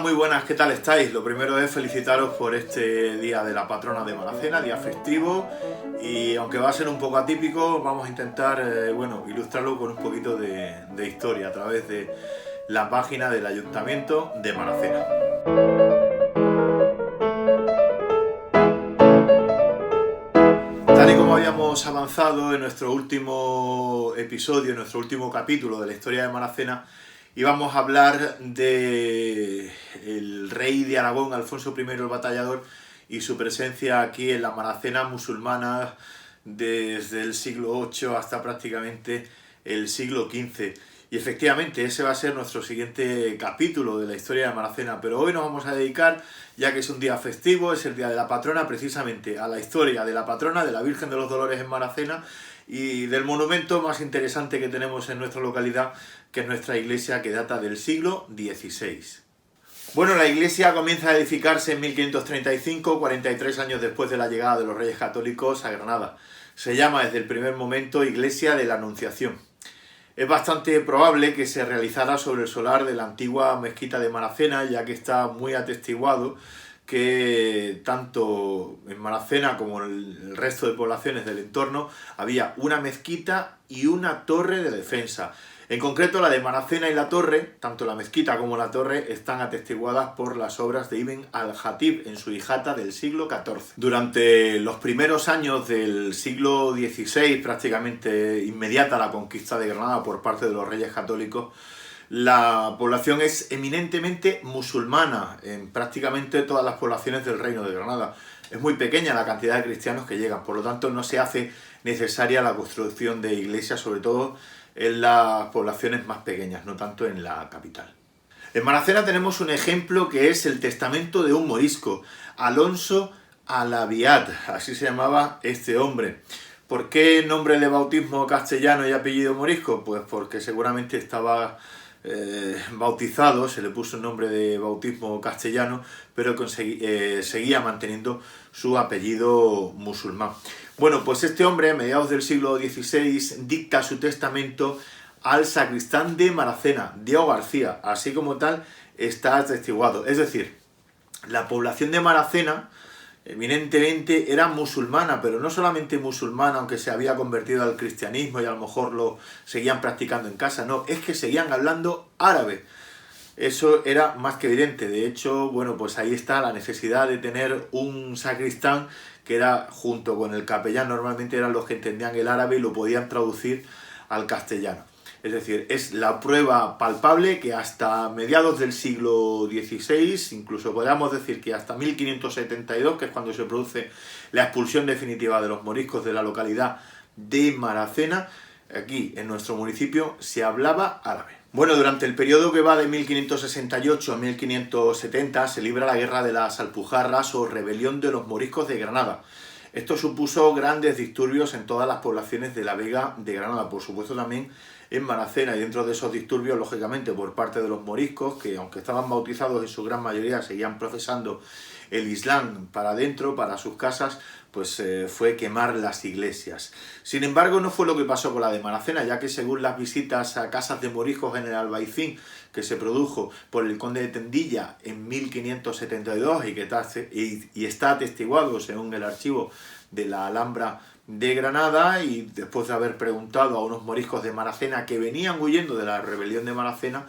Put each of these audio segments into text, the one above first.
muy buenas, ¿qué tal estáis? Lo primero es felicitaros por este día de la patrona de Maracena, día festivo, y aunque va a ser un poco atípico, vamos a intentar ilustrarlo con un poquito de historia a través de la página del Ayuntamiento de Maracena. Tal y como habíamos avanzado en nuestro último episodio, en nuestro último capítulo de la historia de Maracena, íbamos a hablar de el rey de Aragón, Alfonso I el Batallador, y su presencia aquí en la Maracena musulmana desde el siglo VIII hasta prácticamente el siglo XV. Y efectivamente ese va a ser nuestro siguiente capítulo de la historia de Maracena, pero hoy nos vamos a dedicar, ya que es un día festivo, es el día de la patrona, precisamente a la historia de la patrona, de la Virgen de los Dolores en Maracena, y del monumento más interesante que tenemos en nuestra localidad, que es nuestra iglesia, que data del siglo XVI. Bueno, la iglesia comienza a edificarse en 1535, 43 años después de la llegada de los Reyes Católicos a Granada. Se llama desde el primer momento Iglesia de la Anunciación. Es bastante probable que se realizara sobre el solar de la antigua mezquita de Maracena, ya que está muy atestiguado que tanto en Maracena como en el resto de poblaciones del entorno había una mezquita y una torre de defensa. En concreto, la de Maracena y la torre, tanto la mezquita como la torre, están atestiguadas por las obras de Ibn al-Jatib en su hijata del siglo XIV. Durante los primeros años del siglo XVI, prácticamente inmediata a la conquista de Granada por parte de los Reyes Católicos, la población es eminentemente musulmana en prácticamente todas las poblaciones del Reino de Granada. Es muy pequeña la cantidad de cristianos que llegan, por lo tanto no se hace necesaria la construcción de iglesias, sobre todo en las poblaciones más pequeñas, no tanto en la capital. En Maracena tenemos un ejemplo que es el testamento de un morisco, Alonso Alaviat, así se llamaba este hombre. ¿Por qué nombre de bautismo castellano y apellido morisco? Pues porque seguramente estaba bautizado, se le puso un nombre de bautismo castellano, pero seguía manteniendo su apellido musulmán. Bueno, pues este hombre, a mediados del siglo XVI, dicta su testamento al sacristán de Maracena, Diego García, así como tal está atestiguado. Es decir, la población de Maracena eminentemente era musulmana, pero no solamente musulmana, aunque se había convertido al cristianismo y a lo mejor lo seguían practicando en casa, no, es que seguían hablando árabe. Eso era más que evidente. De hecho, bueno, pues ahí está la necesidad de tener un sacristán que era, junto con el capellán, normalmente eran los que entendían el árabe y lo podían traducir al castellano. Es decir, es la prueba palpable que hasta mediados del siglo XVI, incluso podríamos decir que hasta 1572, que es cuando se produce la expulsión definitiva de los moriscos de la localidad de Maracena, aquí en nuestro municipio se hablaba árabe. Bueno, durante el periodo que va de 1568 a 1570 se libra la Guerra de las Alpujarras o Rebelión de los Moriscos de Granada. Esto supuso grandes disturbios en todas las poblaciones de la Vega de Granada, por supuesto también en Maracena, y dentro de esos disturbios, lógicamente, por parte de los moriscos, que aunque estaban bautizados en su gran mayoría, seguían profesando el Islam para adentro, para sus casas, pues fue quemar las iglesias. Sin embargo, no fue lo que pasó con la de Maracena, ya que según las visitas a casas de moriscos en el Albaicín, que se produjo por el conde de Tendilla en 1572 y está atestiguado según el archivo de la Alhambra de Granada, y después de haber preguntado a unos moriscos de Maracena que venían huyendo de la rebelión de Maracena,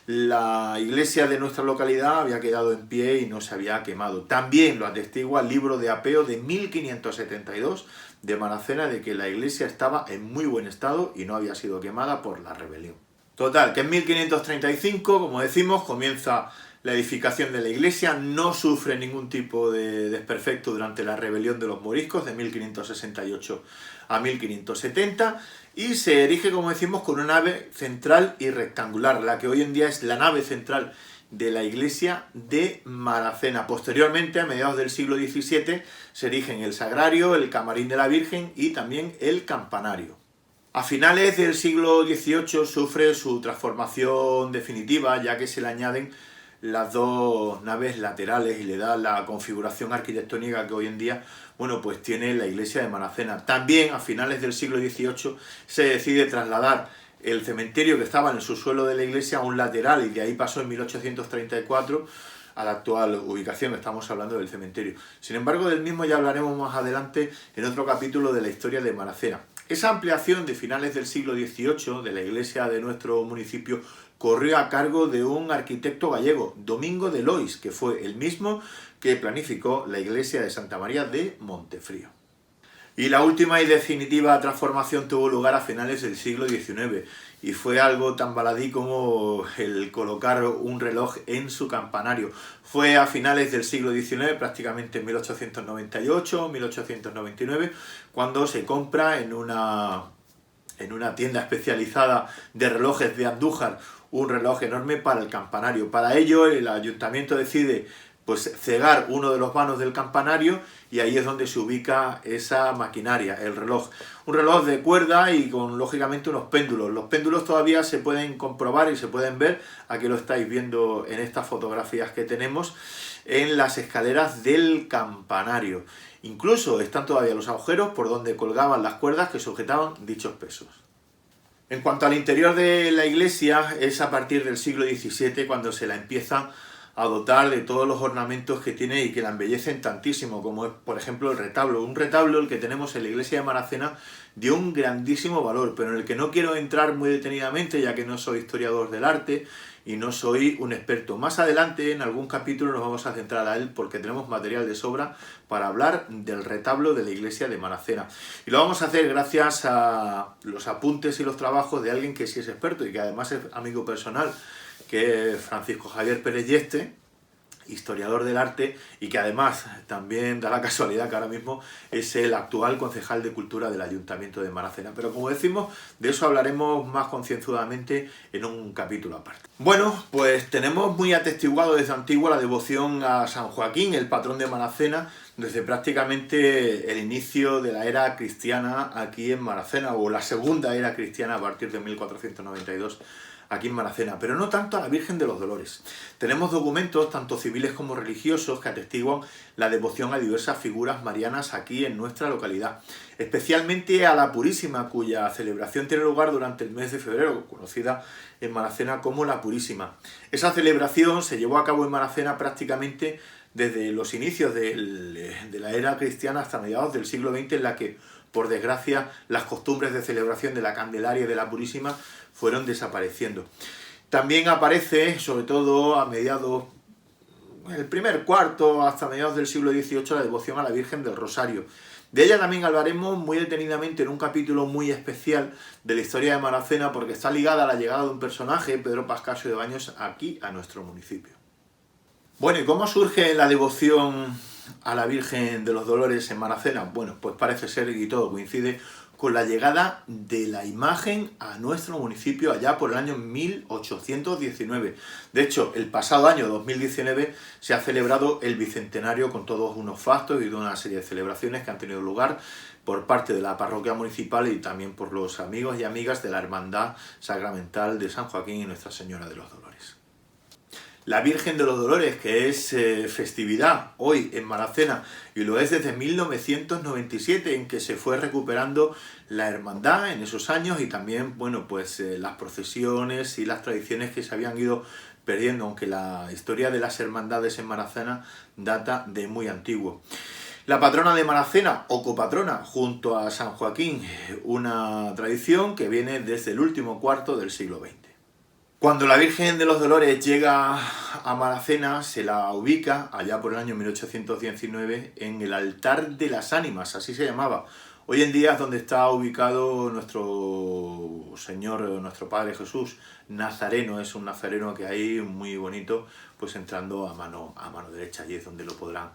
la iglesia de nuestra localidad había quedado en pie y no se había quemado. También lo atestigua el libro de apeo de 1572 de Maracena, de que la iglesia estaba en muy buen estado y no había sido quemada por la rebelión. Total, que en 1535, como decimos, comienza la edificación de la iglesia, no sufre ningún tipo de desperfecto durante la rebelión de los moriscos de 1568 a 1570 y se erige, como decimos, con una nave central y rectangular, la que hoy en día es la nave central de la iglesia de Maracena. Posteriormente, a mediados del siglo XVII, se erigen el sagrario, el camarín de la Virgen y también el campanario. A finales del siglo XVIII sufre su transformación definitiva, ya que se le añaden las dos naves laterales y le da la configuración arquitectónica que hoy en día, bueno, pues tiene la iglesia de Maracena. También a finales del siglo XVIII se decide trasladar el cementerio que estaba en el subsuelo de la iglesia a un lateral, y de ahí pasó en 1834 a la actual ubicación. Estamos hablando del cementerio. Sin embargo, del mismo ya hablaremos más adelante en otro capítulo de la historia de Maracena. Esa ampliación de finales del siglo XVIII de la iglesia de nuestro municipio corrió a cargo de un arquitecto gallego, Domingo de Lois, que fue el mismo que planificó la iglesia de Santa María de Montefrío. Y la última y definitiva transformación tuvo lugar a finales del siglo XIX, y fue algo tan baladí como el colocar un reloj en su campanario. Fue a finales del siglo XIX, prácticamente en 1898, 1899, cuando se compra en una tienda especializada de relojes de Andújar un reloj enorme para el campanario. Para ello el ayuntamiento decide cegar uno de los vanos del campanario, y ahí es donde se ubica esa maquinaria, el reloj. Un reloj de cuerda y con, lógicamente, unos péndulos. Los péndulos todavía se pueden comprobar y se pueden ver, aquí lo estáis viendo en estas fotografías que tenemos, en las escaleras del campanario. Incluso están todavía los agujeros por donde colgaban las cuerdas que sujetaban dichos pesos. En cuanto al interior de la iglesia, es a partir del siglo XVII cuando se la empieza a dotar de todos los ornamentos que tiene y que la embellecen tantísimo, como es, por ejemplo, el retablo. Un retablo, el que tenemos en la iglesia de Maracena, de un grandísimo valor, pero en el que no quiero entrar muy detenidamente, ya que no soy historiador del arte y no soy un experto. Más adelante, en algún capítulo, nos vamos a centrar a él, porque tenemos material de sobra para hablar del retablo de la iglesia de Maracena. Y lo vamos a hacer gracias a los apuntes y los trabajos de alguien que sí es experto y que además es amigo personal, que es Francisco Javier Pérez Yeste, historiador del arte, y que además también da la casualidad que ahora mismo es el actual concejal de Cultura del Ayuntamiento de Maracena. Pero como decimos, de eso hablaremos más concienzudamente en un capítulo aparte. Bueno, pues tenemos muy atestiguado desde antiguo la devoción a San Joaquín, el patrón de Maracena, desde prácticamente el inicio de la era cristiana aquí en Maracena, o la segunda era cristiana a partir de 1492. Aquí en Maracena, pero no tanto a la Virgen de los Dolores. Tenemos documentos, tanto civiles como religiosos, que atestiguan la devoción a diversas figuras marianas aquí en nuestra localidad, especialmente a la Purísima, cuya celebración tiene lugar durante el mes de febrero, conocida en Maracena como la Purísima. Esa celebración se llevó a cabo en Maracena prácticamente desde los inicios de la era cristiana hasta mediados del siglo XX, en la que, por desgracia, las costumbres de celebración de la Candelaria y de la Purísima fueron desapareciendo. También aparece, sobre todo a mediados, el primer cuarto hasta mediados del siglo XVIII, la devoción a la Virgen del Rosario. De ella también hablaremos muy detenidamente en un capítulo muy especial de la historia de Maracena, porque está ligada a la llegada de un personaje, Pedro Pascasio de Baños, aquí a nuestro municipio. Bueno, ¿y cómo surge la devoción a la Virgen de los Dolores en Maracena? Bueno, pues parece ser, y todo coincide, con la llegada de la imagen a nuestro municipio allá por el año 1819. De hecho, el pasado año 2019 se ha celebrado el bicentenario con todos unos fastos y de una serie de celebraciones que han tenido lugar por parte de la parroquia municipal y también por los amigos y amigas de la Hermandad Sacramental de San Joaquín y Nuestra Señora de los Dolores. La Virgen de los Dolores, que es festividad hoy en Maracena, y lo es desde 1997, en que se fue recuperando la hermandad en esos años, y también, bueno, pues las procesiones y las tradiciones que se habían ido perdiendo, aunque la historia de las hermandades en Maracena data de muy antiguo. La patrona de Maracena, o copatrona, junto a San Joaquín, una tradición que viene desde el último cuarto del siglo XX. Cuando la Virgen de los Dolores llega a Maracena, se la ubica, allá por el año 1819, en el altar de las ánimas, así se llamaba. Hoy en día es donde está ubicado nuestro Señor, nuestro Padre Jesús Nazareno. Es un nazareno que hay muy bonito, pues entrando a mano derecha, y es donde lo podrán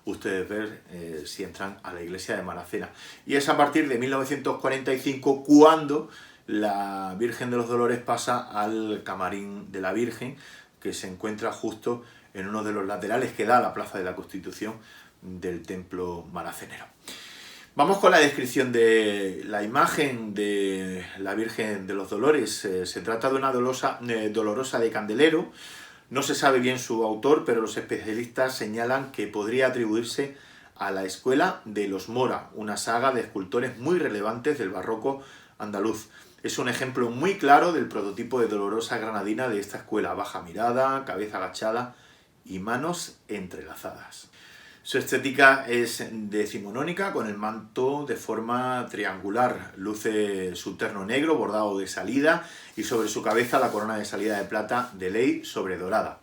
ustedes ver si entran a la iglesia de Maracena. Y es a partir de 1945 cuando la Virgen de los Dolores pasa al camarín de la Virgen, que se encuentra justo en uno de los laterales que da a la Plaza de la Constitución del templo maracenero. Vamos con la descripción de la imagen de la Virgen de los Dolores. Se trata de una dolorosa de candelero. No se sabe bien su autor, pero los especialistas señalan que podría atribuirse a la escuela de los Mora, una saga de escultores muy relevantes del barroco andaluz. Es un ejemplo muy claro del prototipo de dolorosa granadina de esta escuela: baja mirada, cabeza agachada y manos entrelazadas. Su estética es decimonónica, con el manto de forma triangular. Luce su terno negro bordado de salida y sobre su cabeza la corona de salida de plata de ley sobre dorada.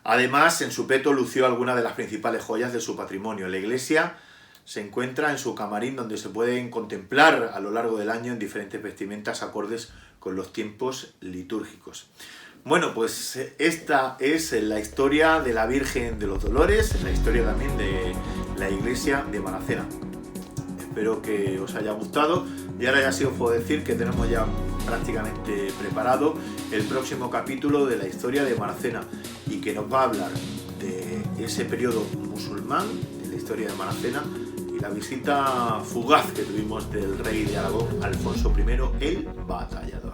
Además, en su peto lució algunas de las principales joyas de su patrimonio. La iglesia se encuentra en su camarín, donde se pueden contemplar a lo largo del año en diferentes vestimentas acordes con los tiempos litúrgicos. Bueno, pues esta es la historia de la Virgen de los Dolores, la historia también de la iglesia de Maracena. Espero que os haya gustado y ahora ya sí os puedo decir que tenemos ya prácticamente preparado el próximo capítulo de la historia de Maracena y que nos va a hablar de ese periodo musulmán, de la historia de Maracena y la visita fugaz que tuvimos del rey de Aragón, Alfonso I el Batallador.